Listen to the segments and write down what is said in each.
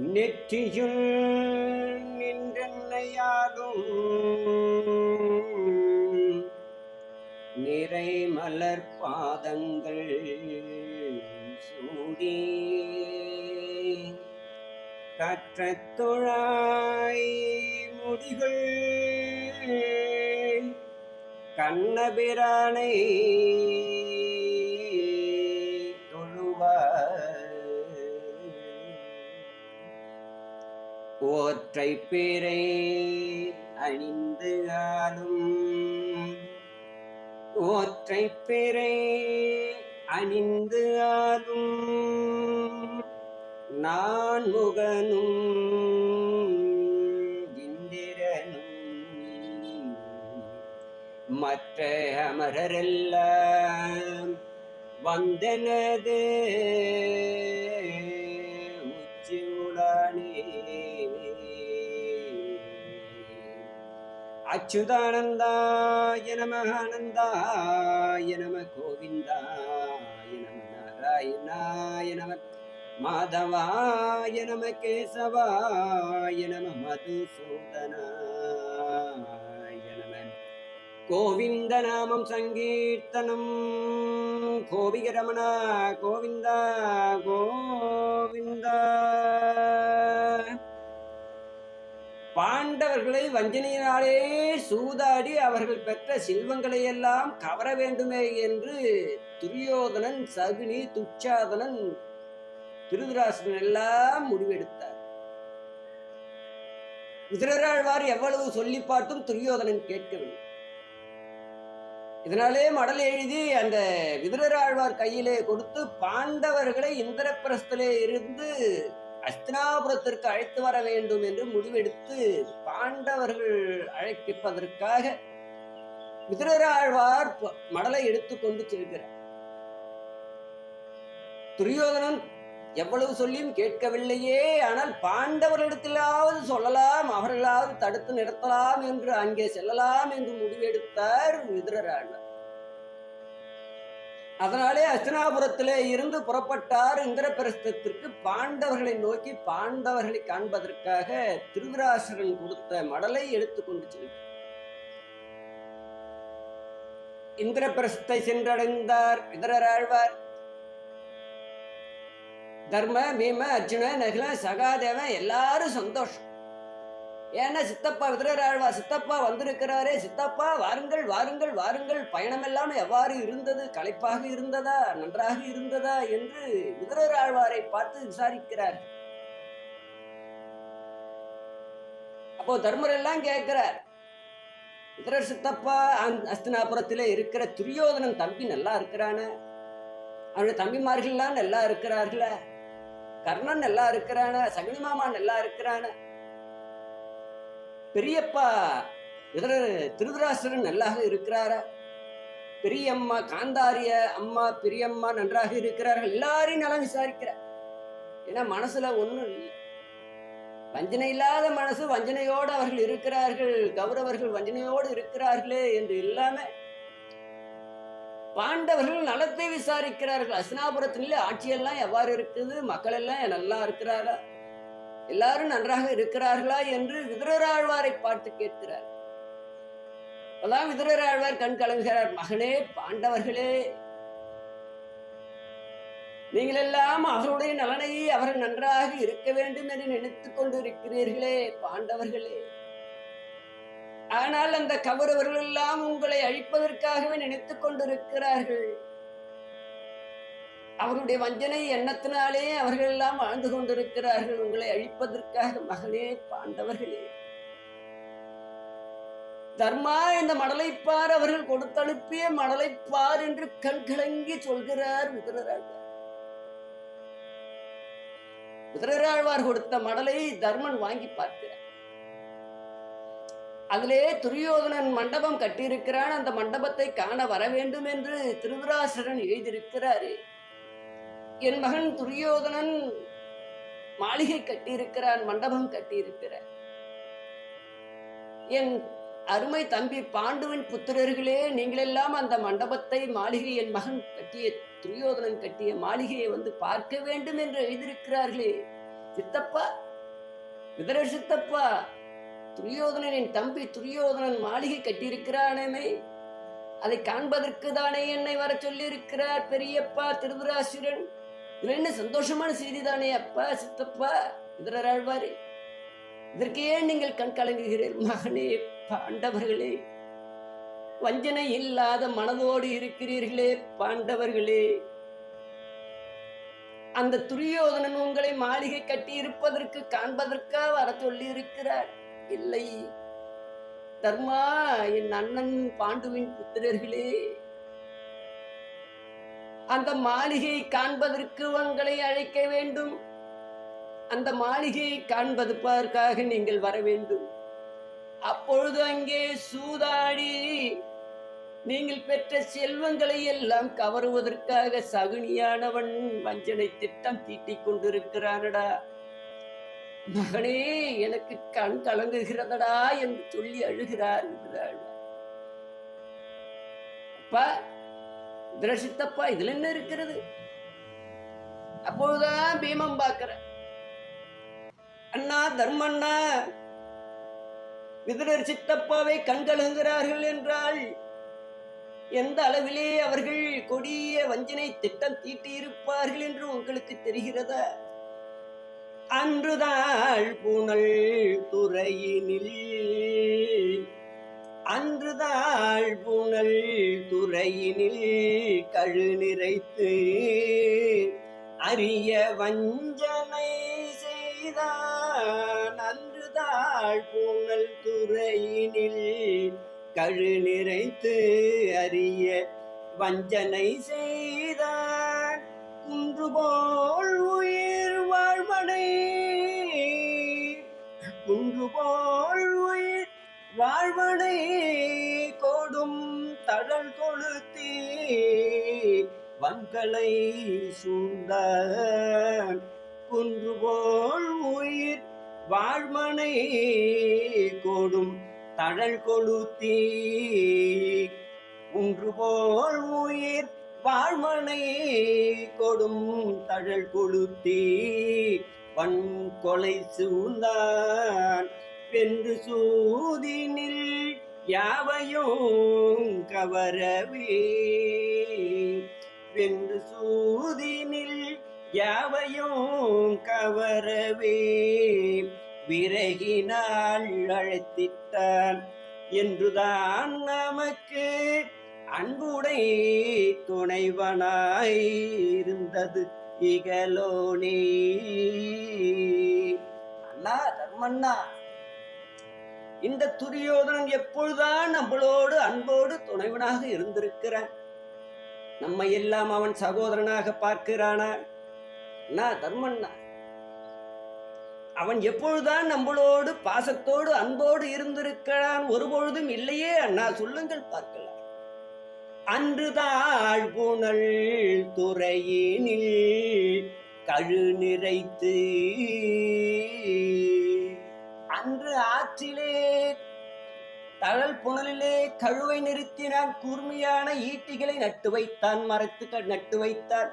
நெற்றியுள் நின்றன்னையாலும் நிறை மலர் பாதங்கள் சூடி கற்ற தொழாய் முடிகள் கண்ணபிரானை ஒற்றை பேரை அணிந்து ஆளும் ஒற்றை பேரை அணிந்து ஆளும் நான் முகனும் இந்திரனும் மற்ற அமரரெல்லாம் வந்தனது உச்சியுளானே அச்சுதானந்தாய நம ஆனந்தாய நம கோவிந்தாய நம நாராயணாய நம மாதவாய நம கேசவாய நம மதுசூதனாய நம கோவிந்த நாமம் சங்கீர்த்தனம் கோவிகரமணா கோவிந்தா கோவிந்தா. பாண்டவர்களை வஞ்சனையினாலே சூதாடி அவர்கள் பெற்ற செல்வங்களை எல்லாம் கவர வேண்டுமே என்று துரியோதனன், சகுனி, துச்சாதனன், திருதராஷ்டிரன் எல்லாம் முடிவெடுத்தார். விதுரராழ்வார் எவ்வளவு சொல்லி பார்த்தும் துரியோதனன் கேட்கவில்லை. இதனாலே மடல் எழுதி அந்த விதுரராழ்வார் கையிலே கொடுத்து பாண்டவர்களை இந்திரபிரஸ்திலே இருந்து அஸ்தினாபுரத்திற்கு அழைத்து வர வேண்டும் என்று முடிவெடுத்து பாண்டவர்கள் அழைப்பிப்பதற்காக விதுரராழ்வார் மடலை எடுத்துக்கொண்டு செல்கிறார். துரியோதனன் எவ்வளவு சொல்லியும் கேட்கவில்லையே. ஆனால் பாண்டவர்களிடத்திலாவது சொல்லலாம், அவர்களாவது தடுத்து நிறுத்தலாம் என்று அங்கே செல்லலாம் என்று முடிவெடுத்தார் விதுரராழ்வார். அதனாலே அஸ்தினாபுரத்திலே இருந்து புறப்பட்டார் இந்திரபிரஸ்தத்திற்கு. பாண்டவர்களை நோக்கி பாண்டவர்களை காண்பதற்காக திருதராஷ்டிரன் கொடுத்த மடலை எடுத்துக்கொண்டு செல்கிறார். இந்திரபிரஸ்தத்தை சென்றடைந்தார் விதுரராழ்வார். தர்ம, பீம, அர்ஜுன, நகுல, சகாதேவன் எல்லாரும் சந்தோஷம். ஏன்னா சித்தப்பா விதுரராழ்வார் சித்தப்பா வந்திருக்கிறாரே, சித்தப்பா வாருங்கள் வாருங்கள் வாருங்கள், பயணமெல்லாம் எவ்வாறு இருந்தது, களைப்பாக இருந்ததா, நன்றாக இருந்ததா என்று விதுரராழ்வாரை பார்த்து விசாரிக்கிறார். அப்போ தர்மர் எல்லாம் கேட்கிறார், விதுரர் சித்தப்பா அஸ்தினாபுரத்திலே இருக்கிற துரியோதனன் தம்பி நல்லா இருக்கிறான, அவனுடைய தம்பிமார்கள் எல்லாம் நல்லா இருக்கிறார்கள, கர்ணன் நல்லா இருக்கிறான, சகுனி மாமா நல்லா இருக்கிறான, பெரியப்பா திருதராஷ்டிரன் நல்லாக இருக்கிறாரா, பெரியம்மா காந்தாரிய அம்மா பெரியம்மா நன்றாக இருக்கிறார்கள், எல்லாரையும் நல்லா விசாரிக்கிறார். ஏன்னா மனசுல ஒண்ணும் இல்லை, வஞ்சனை இல்லாத மனசு, வஞ்சனையோடு அவர்கள் இருக்கிறார்கள், கௌரவர்கள் வஞ்சனையோடு இருக்கிறார்களே என்று இல்லாம பாண்டவர்கள் நலத்தை விசாரிக்கிறார்கள். அஸ்தினாபுரத்திலே ஆட்சியெல்லாம் எவ்வாறு இருக்குது, மக்கள் எல்லாம் நல்லா இருக்கிறாரா, எல்லாரும் நன்றாக இருக்கிறார்களா என்று விதுரராழ்வாரை பார்த்து கேட்கிறார். அப்பதான் விதுரராழ்வார் கண் கலங்குகிறார். மகனே, பாண்டவர்களே, நீங்கள் எல்லாம் அவருடைய நலனை அவர்கள் நன்றாக இருக்க வேண்டும் என்று நினைத்துக் கொண்டிருக்கிறீர்களே பாண்டவர்களே. ஆனால் அந்த கௌரவர்கள் எல்லாம் உங்களை அழிப்பதற்காகவே நினைத்துக் கொண்டிருக்கிறார்கள். அவருடைய வஞ்சனை எண்ணத்தினாலே அவர்கள் எல்லாம் வாழ்ந்து கொண்டிருக்கிறார்கள், உங்களை அழிப்பதற்காக. மகனே, பாண்டவர்களே, தர்மா, இந்த மடலைப்பார், அவர்கள் கொடுத்தனுப்பிய மடலைப்பார் என்று கண்கலங்கி சொல்கிறார் விதுரராழ்வார். விதுரராழ்வார் கொடுத்த மடலை தர்மன் வாங்கி பார்க்கிறார். அதிலே துரியோதனன் மண்டபம் கட்டியிருக்கிறான். அந்த மண்டபத்தை காண வர வேண்டும் என்று திருதராஷ்டிரன் எழுதியிருக்கிறாரு. என் மகன் துரியோதனன் மாளிகை கட்டியிருக்கிறான், மண்டபம் கட்டியிருக்கிறார். என் அருமை தம்பி பாண்டுவின் புத்திரர்களே, நீங்களெல்லாம் அந்த மண்டபத்தை, மாளிகை, என் மகன் கட்டிய துரியோதனன் கட்டிய மாளிகையை வந்து பார்க்க வேண்டும் என்று எழுதியிருக்கிறார்களே. சித்தப்பா, விதுரர் சித்தப்பா, துரியோதனனின் தம்பி துரியோதனன் மாளிகை கட்டியிருக்கிறானே, அதை காண்பதற்கு தானே என்னை வர சொல்லி இருக்கிறார் பெரியப்பா திருதராசுரன். இதுல என்ன சந்தோஷமான செய்தி தானே அப்பா சித்தப்பா விதுரர் ஆழ்வாரே. இதற்கு ஏன் நீங்கள் கண் கலங்குகிறீர்கள் மகனே? பாண்டவர்களே, வஞ்சனை இல்லாத மனதோடு இருக்கிறீர்களே பாண்டவர்களே. அந்த துரியோதனன் உங்களை மாளிகை கட்டி இருப்பதற்கு காண்பதற்கா வர சொல்லி இருக்கிறார். இல்லை தர்மா, என் அண்ணன் பாண்டுவின் புத்திரர்களே, அந்த மாளிகையை காண்பதற்கு உங்களை அழைக்க வேண்டும். அந்த மாளிகையை காண்பதற்காக நீங்கள் வர வேண்டும். அப்பொழுது அங்கே சூதாடி நீங்கள் பெற்ற செல்வங்களை எல்லாம் கவருவதற்காக சகுனியானவன் வஞ்சனை திட்டம் தீட்டிக் கொண்டிருக்கிறானடா மகனே, எனக்கு கண் கலங்குகிறதடா என்று சொல்லி அழுகிறார். அப்பா சித்தப்பா, இதுல என்ன இருக்கிறது? அப்பொழுதுதான் பீமம் பார்க்கிற, அண்ணா தர்மண்ணா, விதுரர் சித்தப்பாவை கண்கலங்குகிறார்கள் என்றால் எந்த அளவிலே அவர்கள் கொடிய வஞ்சனை திட்டம் தீட்டியிருப்பார்கள் என்று உங்களுக்கு தெரிகிறதா? அன்றுதாள் புனல் துறையினில், அன்றுதாள் புனல் துறையினில் கழு நிறைத்து அரிய வஞ்சனை செய்தான். அன்றுதாள் புனல் துறையினில் கழு நிறைத்து அரிய வஞ்சனை செய்தான். குன்றுபோல் உயிர் வாழ்மனை, குன்றுபோல் உயிர் வாழ்மனை கோடும் தழல் கொளுத்தி வன்களை சூழ்ந்தான். குன்றுபோல் உயிர் வாழ்மனை கோடும் தழல் கொளுத்தி, ஒன்றுபோல் உயிர் வாழ்மனை கொடும் தழல் கொளுத்தி வன் கொலை சூழ்ந்தான். வென்று சூதினில் யாவையும் கவரவே, வென்று சூதினில் யாவையும் கவரவே விறகினால் அழைத்திட்டான் என்றுதான் நமக்கு அன்புடை துணைவனாய் இருந்தது இகலோனே. அண்ணா தர்மண்ணா, இந்த துரியோதனன் எப்பொழுதுதான் நம்மளோடு அன்போடு துணைவனாக இருந்திருக்கிறான். நம்மை எல்லாம் அவன் சகோதரனாக பார்க்கிறானா? அண்ணா தர்மண்ணா, அவன் எப்பொழுதுதான் நம்மளோடு பாசத்தோடு அன்போடு இருந்திருக்கிறான்? ஒருபொழுதும் இல்லையே அண்ணா, சொல்லுங்கள் பார்க்கலாம். அன்றுதாள் புனல் துறையினில் கழு நிறைத்து, அன்று ஆற்றிலே தழல் புனலிலே கழுவை நிறுத்தினான். கூர்மையான ஈட்டிகளை நட்டு வைத்தான், மரத்துக்கு நட்டு வைத்தான்.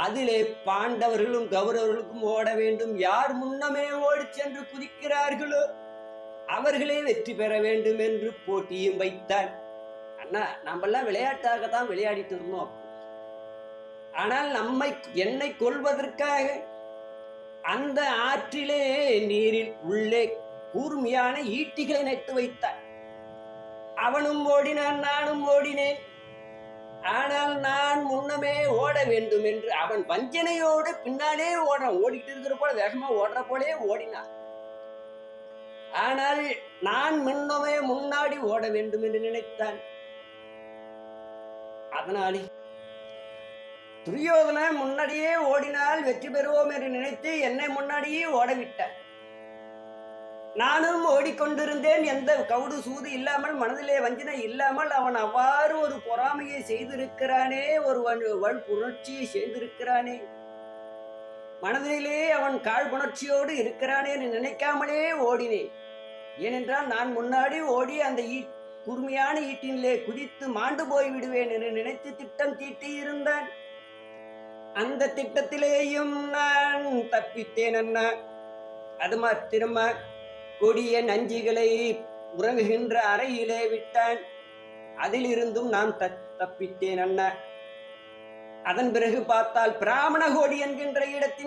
அதிலே பாண்டவர்களும் கௌரவர்களுக்கும் ஓட வேண்டும். யார் முன்னமே ஓடி சென்று குதிக்கிறார்களோ அவர்களே வெற்றி பெற வேண்டும் என்று போட்டியும் வைத்தான். அண்ணா, நம்மெல்லாம் விளையாட்டாகத்தான் விளையாடிட்டு இருந்தோம். ஆனால் என்னை கொல்வதற்காக அந்த ஆற்றிலே நீரில் உள்ளே கூர்மையான ஈட்டிகளை நட்டு வைத்தான். அவனும் ஓடினான், நானும் ஓடினேன். ஆனால் நான் முன்னமே ஓட வேண்டும் என்று அவன் வஞ்சனையோடு பின்னாலே ஓடிட்டு இருக்கிற போல வேகமா ஓடுற போலே ஓடினான். ஆனால் நான் முன்னமே முன்னாடி ஓட வேண்டும் என்று நினைத்தான். அதனாலே துரியோதன முன்னாடியே ஓடினால் வெற்றி பெறுவோம் என்று நினைத்து என்னை முன்னாடியே ஓடவிட்டான். நானும் ஓடிக்கொண்டிருந்தேன். எந்த கவுடு சூது இல்லாமல், மனதிலே வஞ்சனை இல்லாமல் அவன் அவ்வாறு ஒரு பொறாமையை செய்திருக்கிறானே, ஒரு புணர்ச்சியை செய்திருக்கிறானே, மனதிலே அவன் கால் புணர்ச்சியோடு இருக்கிறானே என்று நினைக்காமலே ஓடினேன். ஏனென்றால் நான் முன்னாடி ஓடி அந்த கூர்மையான ஈட்டினிலே குதித்து மாண்டு போய் விடுவேன் என்று நினைத்து திட்டம் தீட்டி இருந்தான். அந்த திட்டத்திலேயும் நான் தப்பித்தேன் அண்ணா. அது மாத்திரமா கொடிய நஞ்சுகளை உறங்குகின்ற அறையிலே விட்டான். அதிலிருந்தும் நான் தப்பித்தேன் அண்ணா. அதன் பிறகு பார்த்தால் பிராமண கோடி என்கின்ற இடத்தில்